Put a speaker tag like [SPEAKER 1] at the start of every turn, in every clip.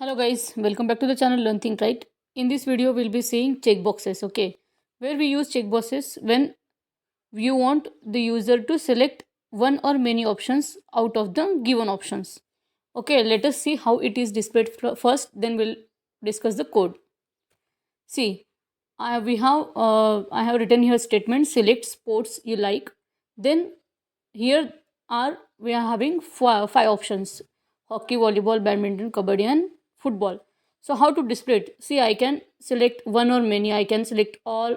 [SPEAKER 1] Hello guys, welcome back to the channel Learn Think Right. In this video, we'll be seeing checkboxes, okay? Where we use checkboxes when you want the user to select one or many options out of the given options. Okay, let us see how it is displayed first, then we'll discuss the code. See, I have written here statement select sports you like. Then here we are having five options: hockey, volleyball, badminton, kabaddi, and football. So how to display it? See, I can select one or many. I can select all.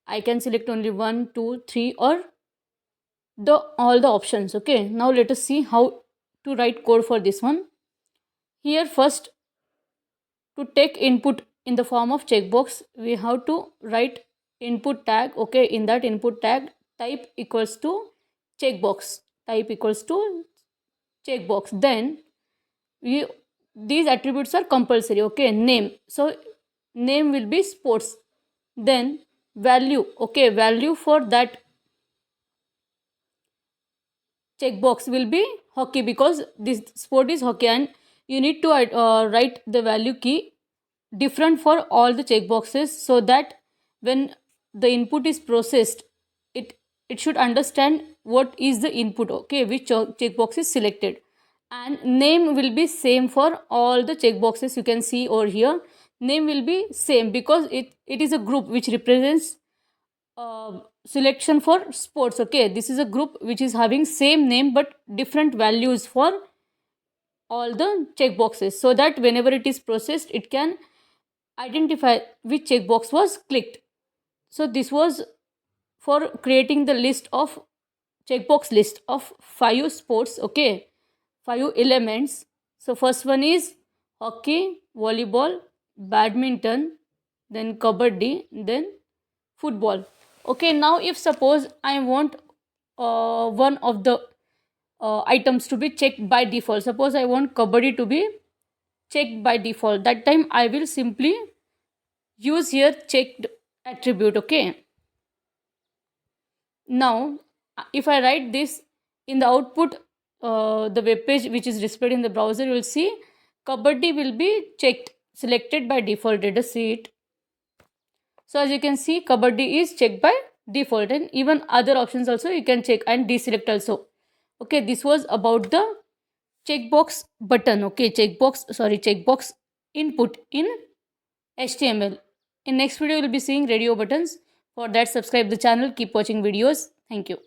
[SPEAKER 1] I can select only one, two, three, or the all the options. Okay. Now let us see how to write code for this one. Here first, to take input in the form of checkbox, we have to write input tag. Okay, in that input tag, type equals to checkbox. Type equals to checkbox. Then we these attributes are compulsory. Okay, name. So name will be sports. Then value. Okay, value for that checkbox will be hockey because this sport is hockey, and you need to write the value key different for all the checkboxes so that when the input is processed, it it should understand what is the input. Okay, which checkbox is selected, and name will be same for all the checkboxes. You can see over here, name will be same because it is a group which represents selection for sports. Okay, this is a group which is having same name but different values for all the checkboxes, so that whenever it is processed, it can identify which checkbox was clicked. So this was for creating the list of checkbox list of five sports. Okay, five elements. So first one is hockey, volleyball, badminton, then kabaddi, then football. Okay, now if suppose I want one of the items to be checked by default, suppose I want kabaddi to be checked by default, that time I will simply use here checked attribute. Okay, now if I write this in the output, the web page which is displayed in the browser, you will see kabaddi will be checked, selected by default. Let us see it. So as you can see, kabaddi is checked by default, and even other options also you can check and deselect also. Okay, this was about the checkbox button. Okay, checkbox input in HTML. In next video, we'll be seeing radio buttons. For that, subscribe the channel. Keep watching videos. Thank you.